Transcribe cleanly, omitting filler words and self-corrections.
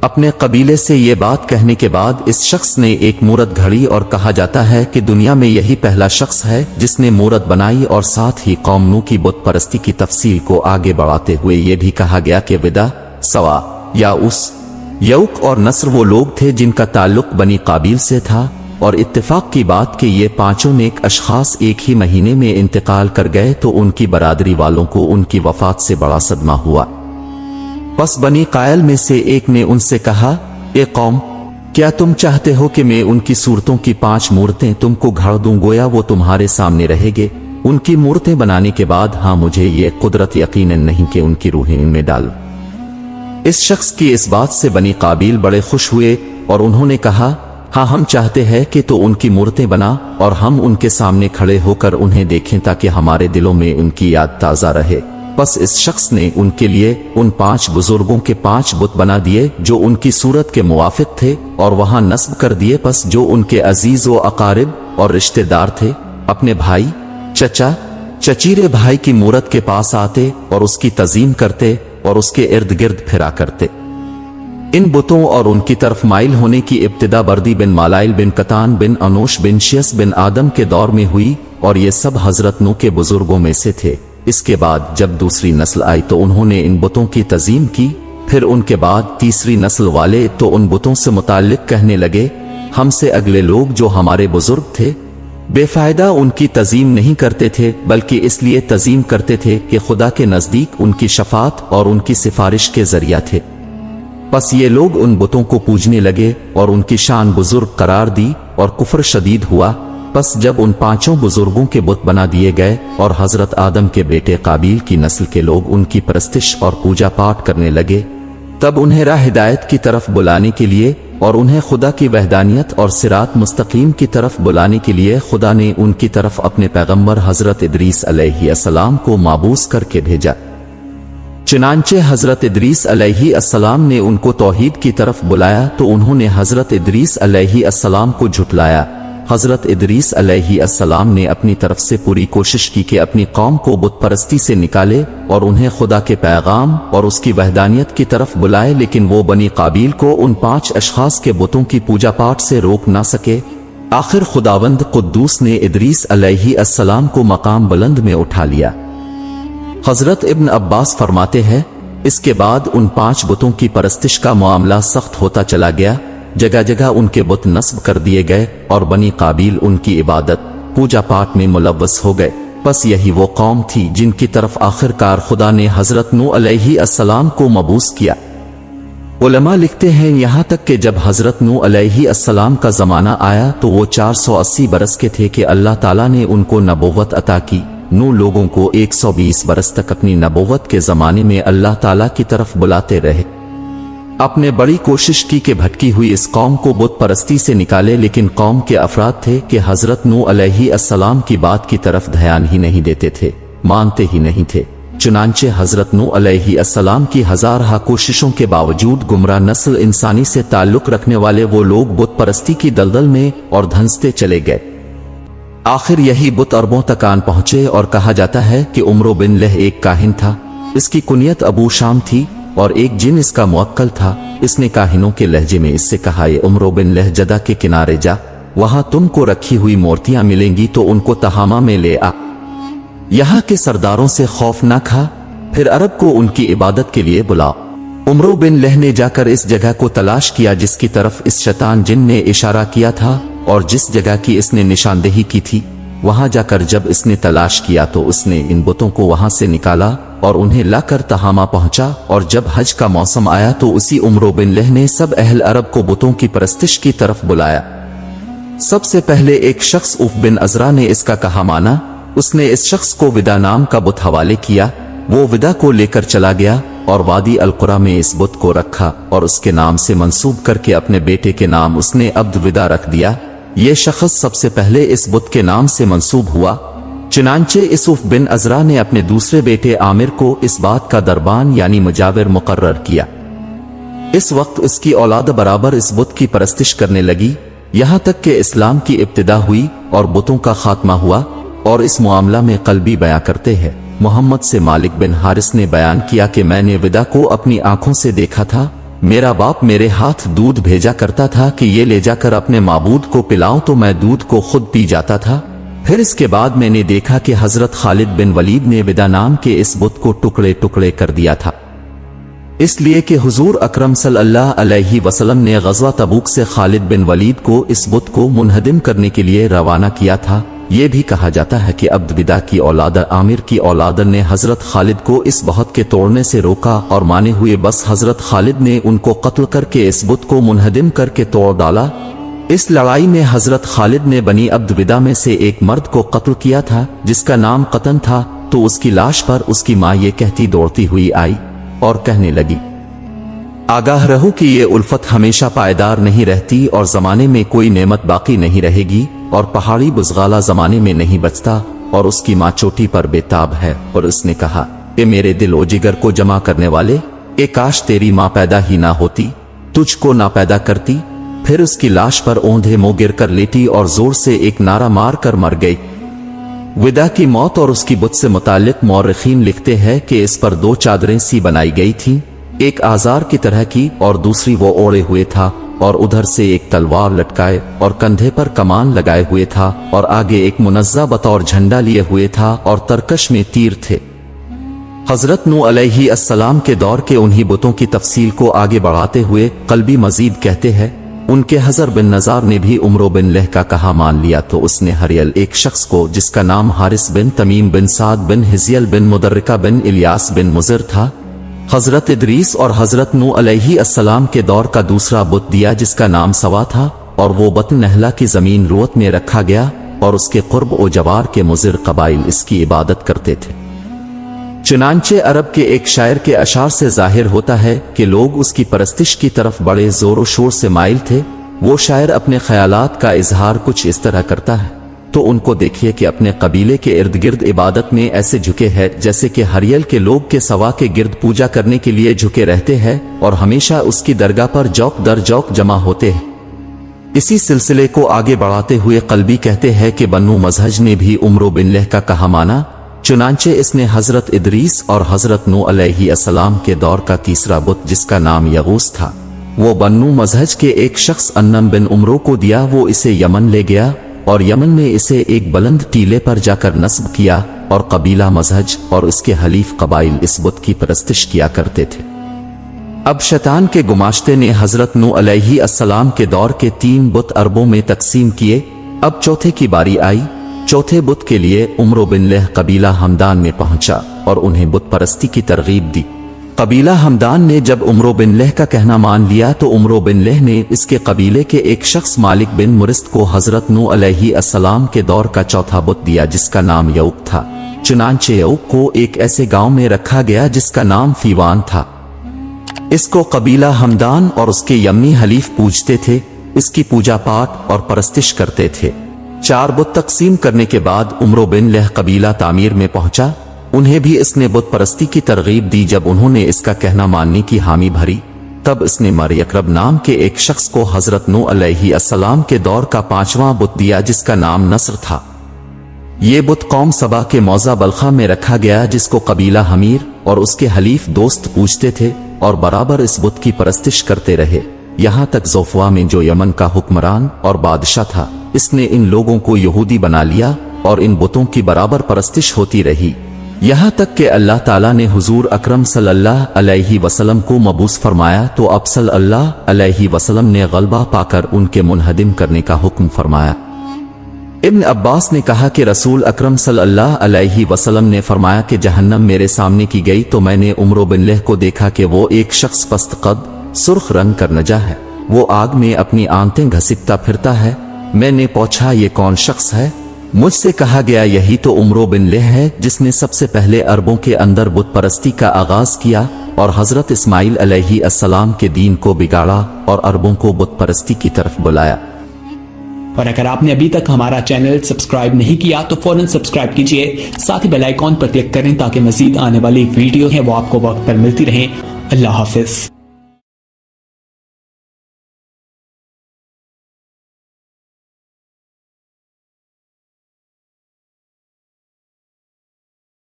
اپنے قبیلے سے یہ بات کہنے کے بعد اس شخص نے ایک مورت گھڑی اور کہا جاتا ہے کہ دنیا میں یہی پہلا شخص ہے جس نے مورت بنائی، اور ساتھ ہی قوم نو کی بت پرستی کی تفصیل کو آگے بڑھاتے ہوئے یہ بھی کہا گیا کہ ودا، سوا، یاؤس، یوک اور نصر وہ لوگ تھے جن کا تعلق بنی قابیل سے تھا، اور اتفاق کی بات کہ یہ پانچوں نیک اشخاص ایک ہی مہینے میں انتقال کر گئے تو ان کی برادری والوں کو ان کی وفات سے بڑا صدمہ ہوا۔ پس بنی قائل میں سے ایک نے ان سے کہا، اے قوم، کیا تم چاہتے ہو کہ میں ان کی صورتوں کی 5 مورتیں تم کو گھڑ دوں گویا وہ تمہارے سامنے رہے گے؟ ان کی مورتیں بنانے کے بعد ہاں مجھے یہ قدرت یقیناً نہیں کہ ان کی روحیں ان میں ڈالوں۔ اس شخص کی اس بات سے بنی قابیل بڑے خوش ہوئے اور انہوں نے کہا، ہاں ہم چاہتے ہیں کہ تو ان کی مورتیں بنا اور ہم ان کے سامنے کھڑے ہو کر انہیں دیکھیں تاکہ ہمارے دلوں میں ان کی یاد تازہ رہے۔ پس اس شخص نے ان کے لیے ان 5 بزرگوں کے 5 بت بنا دیے جو ان کی صورت کے موافق تھے اور وہاں نصب کر دیے۔ پس جو ان کے عزیز و اقارب اور رشتہ دار تھے اپنے بھائی، چچا، چچیرے بھائی کی مورت کے پاس آتے اور اس کی تعظیم کرتے اور اس کے ارد گرد پھرا کرتے۔ ان بتوں اور ان کی طرف مائل ہونے کی ابتدا بردی بن مالائل بن قطان بن انوش بن شیس بن آدم کے دور میں ہوئی، اور یہ سب حضرت نو کے بزرگوں میں سے تھے۔ اس کے بعد جب دوسری نسل آئی تو انہوں نے ان بتوں کی تعظیم کی، پھر ان کے بعد تیسری نسل والے تو ان بتوں سے متعلق کہنے لگے، ہم سے اگلے لوگ جو ہمارے بزرگ تھے بے فائدہ ان کی تعظیم نہیں کرتے تھے، بلکہ اس لیے تعظیم کرتے تھے کہ خدا کے نزدیک ان کی شفاعت اور ان کی سفارش کے ذریعہ تھے۔ پس یہ لوگ ان بتوں کو پوجنے لگے اور ان کی شان بزرگ قرار دی اور کفر شدید ہوا۔ پس جب ان 5 بزرگوں کے بت بنا دیے گئے اور حضرت آدم کے بیٹے قابیل کی نسل کے لوگ ان کی پرستش اور پوجا پاٹ کرنے لگے، تب انہیں راہ ہدایت کی طرف بلانے کے لیے اور انہیں خدا کی وحدانیت اور صراط مستقیم کی طرف بلانے کے لیے خدا نے ان کی طرف اپنے پیغمبر حضرت ادریس علیہ السلام کو مابعوث کر کے بھیجا۔ چنانچہ حضرت ادریس علیہ السلام نے ان کو توحید کی طرف بلایا تو انہوں نے حضرت ادریس علیہ السلام کو جھٹلایا۔ حضرت ادریس علیہ السلام نے اپنی طرف سے پوری کوشش کی کہ اپنی قوم کو بت پرستی سے نکالے اور انہیں خدا کے پیغام اور اس کی وحدانیت کی طرف بلائے، لیکن وہ بنی قابیل کو ان 5 اشخاص کے بتوں کی پوجا پاٹ سے روک نہ سکے۔ آخر خداوند قدوس نے ادریس علیہ السلام کو مقام بلند میں اٹھا لیا۔ حضرت ابن عباس فرماتے ہیں، اس کے بعد ان 5 بتوں کی پرستش کا معاملہ سخت ہوتا چلا گیا، جگہ جگہ ان کے بت نصب کر دیے گئے اور بنی قابیل ان کی عبادت پوجا پاٹ میں ملوث ہو گئے۔ پس یہی وہ قوم تھی جن کی طرف آخر کار خدا نے حضرت نو علیہ السلام کو مبعوث کیا۔ علماء لکھتے ہیں یہاں تک کہ جب حضرت نو علیہ السلام کا زمانہ آیا تو وہ 480 برس کے تھے کہ اللہ تعالیٰ نے ان کو نبوت عطا کی۔ نو لوگوں کو 120 برس تک اپنی نبوت کے زمانے میں اللہ تعالیٰ کی طرف بلاتے رہے۔ اپنے بڑی کوشش کی کہ بھٹکی ہوئی اس قوم کو بت پرستی سے نکالے، لیکن قوم کے افراد تھے کہ حضرت نو علیہ السلام کی بات کی طرف دھیان ہی نہیں دیتے تھے، مانتے ہی نہیں تھے۔ چنانچہ حضرت نو علیہ السلام کی ہزارہ کوششوں کے باوجود گمراہ نسل انسانی سے تعلق رکھنے والے وہ لوگ بت پرستی کی دلدل میں اور دھنستے چلے گئے۔ آخر یہی بت عربوں تک آن پہنچے، اور کہا جاتا ہے کہ عمرو بن لہ ایک کاہن تھا، اس کی کنیت ابو شام تھی اور ایک جن اس کا موکل تھا۔ اس نے کاہنوں کے لہجے میں اس سے کہا، یہ عمرو بن لہ جدہ کے کنارے جا، وہاں تم کو رکھی ہوئی مورتیاں ملیں گی تو ان کو تہامہ میں لے آ، یہاں کے سرداروں سے خوف نہ کھا، پھر عرب کو ان کی عبادت کے لیے بلا۔ عمرو بن لہ نے جا کر اس جگہ کو تلاش کیا جس کی طرف اس شیطان جن نے اشارہ کیا تھا اور جس جگہ کی اس نے نشاندہی کی تھی۔ وہاں جا کر جب اس نے تلاش کیا تو اس نے ان بتوں کو وہاں سے نکالا اور انہیں لا کر تہامہ پہنچا، اور جب حج کا موسم آیا تو اسی عمرو بن لہ نے سب اہل عرب کو بتوں کی پرستش کی طرف بلایا۔ سب سے پہلے ایک شخص اوف بن عزرا نے اس کا کہا مانا، اس نے اس شخص کو ودا نام کا بت حوالے کیا، وہ ودا کو لے کر چلا گیا اور وادی القرا میں اس بت کو رکھا اور اس کے نام سے منسوب کر کے اپنے بیٹے کے نام اس نے عبد ودا رکھ دیا۔ یہ شخص سب سے پہلے اس بت کے نام سے منسوب ہوا۔ چنانچہ اسوف بن عزرا نے اپنے دوسرے بیٹے عامر کو اس بات کا دربان یعنی مجاور مقرر کیا۔ اس وقت اس کی اولاد برابر اس بت کی پرستش کرنے لگی، یہاں تک کہ اسلام کی ابتدا ہوئی اور بتوں کا خاتمہ ہوا۔ اور اس معاملہ میں قلبی بیان کرتے ہیں، محمد سے مالک بن حارث نے بیان کیا کہ میں نے ودا کو اپنی آنکھوں سے دیکھا تھا मेरा बाप मेरे हाथ दूध भेजा करता था कि ये ले जाकर अपने माबूद को पिलाऊं, तो मैं दूध को खुद पी जाता था। फिर इसके बाद मैंने देखा कि हजरत खालिद बिन वलीद ने विदा नाम के इस बुत को टुकड़े टुकड़े कर दिया था, इसलिए कि हुजूर अकरम सल्लल्लाहु अलैहि वसल्लम ने गज़वा तबूक से खालिद बिन वलीद को इस बुत को मुनहदिम करने के लिए रवाना किया था। ये भी कहा जाता है कि अब्द बिदा की औलाद आमिर की औलाद ने हजरत खालिद को इस बहुत के तोड़ने से रोका और माने हुए बस हजरत खालिद ने उनको कत्ल करके इस बुत को मुनहदिम करके तोड़ डाला। इस लड़ाई में हजरत खालिद ने बनी अब्द बिदा में से एक मर्द को कत्ल किया था जिसका नाम कतन था। तो उसकी लाश पर उसकी माँ ये कहती दौड़ती हुई आई और कहने लगी, आगाह रहो कि ये उल्फत हमेशा पायदार नहीं रहती और जमाने में कोई नेमत बाकी नहीं रहेगी और पहाड़ी बुज़गाला जमाने में नहीं बचता। और उसकी माँ चोटी पर बेताब है और उसने कहा, ए मेरे दिल ओ जिगर को जमा करने वाले, ए काश तेरी माँ पैदा ही ना होती, तुझको ना पैदा करती। फिर उसकी लाश पर औंधे मुंह गिर कर लेटी और जोर से एक नारा मार कर मर गई। विदा की मौत और उसकी बुत से मुताल्लिक मौरखीन लिखते हैं कि इस पर दो चादरें सी बनाई गई थीं, एक आजार की तरह की और दूसरी वो ओढ़े हुए था और उधर से एक तलवार लटकाए और कंधे पर कमान लगाए हुए था और आगे एक मुनज़्ज़ा बतौर झंडा लिए हुए था और तरकश में तीर थे। हजरत नूह अलैहि अस्सलाम के दौर के उन्हीं बुतों की तफसील को आगे बढ़ाते हुए कल्बी मजीद कहते हैं, उनके हजर बिन नजार ने भी उमरो बिन लह का कहा मान लिया तो उसने हरियल एक शख्स को जिसका नाम हारिस बिन तमीम बिन साद बिन हिजियल बिन मुदर्रिका बिन इलियास बिन मुज़र था, हजरत इदरीस और हजरत नूह अलैहि अस्सलाम के दौर का दूसरा बुत दिया जिसका नाम सवा था और वो बतन नहला की जमीन रुअत में रखा गया और उसके कुर्ब ओ जवार के मुज़र कबाइल इसकी इबादत करते थे। चुनांचे अरब के एक शायर के अशार से जाहिर होता है कि लोग उसकी परस्तिश की तरफ बड़े जोर शोर से माइल थे। वो शायर अपने ख्यालात का इजहार कुछ इस तरह करता है, तो उनको देखिए कि अपने कबीले के इर्द गिर्द इबादत में ऐसे झुके हैं जैसे कि हरियल के लोग के सवा के गिर्द पूजा करने के लिए झुके रहते हैं और हमेशा उसकी दरगाह पर जौक दर जौक जमा होते हैं। इसी सिलसिले को आगे बढ़ाते हुए कल्बी कहते हैं कि बन्नू मजहज ने भी उमरो बिन लह का कहा माना, चुनांचे इसने हजरत इदरीस और हजरत नूह अलैहि अस्सलाम के दौर का तीसरा बुत जिसका नाम यगूस था वो बन्नू मजहज के एक शख्स अन्नम बिन उमरो को दिया। वो इसे यमन ले गया और यमन में इसे एक बुलंद टीले पर जाकर नस्ब किया और कबीला मजहज और उसके हलीफ कबाइल इस बुत की परस्तिश किया करते थे। अब शैतान के गुमाश्ते ने हजरत नूह अलैहि अस्सलाम के दौर के 3 बुत अरबों में तकसीम किए। अब चौथे की बारी आई। चौथे बुत के लिए उमरो बिन लह कबीला हमदान में पहुंचा और उन्हें बुत परस्ती की तरगीब दी। कबीला हमदान ने जब उमरो बिन लह का कहना मान लिया तो उमरो बिन लह ने इसके कबीले के एक शख्स मालिक बिन मुरिस्त को हजरत नूह अलैहि अस्सलाम के दौर का चौथा बुत दिया जिसका नाम यऊक था। चुनांचे यऊक को एक ऐसे गांव में रखा गया जिसका नाम फीवान था। इसको कबीला हमदान और उसके यमनी हलीफ पूजते थे। इसकी पूजा पाठ और परस्तिश करते थे। 4 बुत तकसीम करने के बाद उमरो बिन लह कबीला तामीर में पहुंचा। उन्हें भी इसने बुत परस्ती की तरगीब दी। जब उन्होंने इसका कहना मानने की हामी भरी तब इसने मरयकरब नाम के एक शख्स को हजरत नूह अलैहि अस्सलाम के दौर का 5वां बुत दिया जिसका नाम नसर था। ये बुत कौम सबा के मौजा बल्खा में रखा गया जिसको कबीला हमीर और उसके हलीफ दोस्त पूजते थे और बराबर इस बुत की परस्तिश करते रहे। यहाँ तक ज़ोफ़वा में जो यमन का हुक्मरान और बादशाह था इसने इन लोगों को यहूदी बना लिया और इन बुतों की बराबर परस्तिश होती रही। यहाँ तक कि अल्लाह ताला ने हुजूर अकरम सल्लल्लाहु अलैहि वसल्लम को मबूस फरमाया तो अब सल्लल्लाहु अलैहि वसल्लम ने गलबा पाकर उनके मुनहदिम करने का हुक्म फरमाया। इब्न अब्बास ने कहा कि रसूल अकरम सल्लल्लाहु अलैहि वसल्लम ने फरमाया कि जहन्नम मेरे सामने की गई तो मैंने उमरो बिन लह को देखा कि वो एक शख्स पस्त कद सुर्ख रंग कर नजा है। वो आग में अपनी आंतें घसीटता फिरता है। मैंने पूछा ये कौन शख्स है? मुझसे कहा गया यही तो उमरो बिन लह है जिसने सबसे पहले अरबों के अंदर बुत परस्ती का आगाज किया और हजरत इस्माइल अलैहि अस्सलाम के दीन को बिगाड़ा और अरबों को बुत परस्ती की तरफ बुलाया। और अगर आपने अभी तक हमारा चैनल सब्सक्राइब नहीं किया तो फौरन सब्सक्राइब कीजिए, साथ ही बेल आइकॉन पर क्लिक करें ताकि मजीद आने वाली वीडियो है वो आपको वक्त पर मिलती रहे। अल्लाह हाफिज।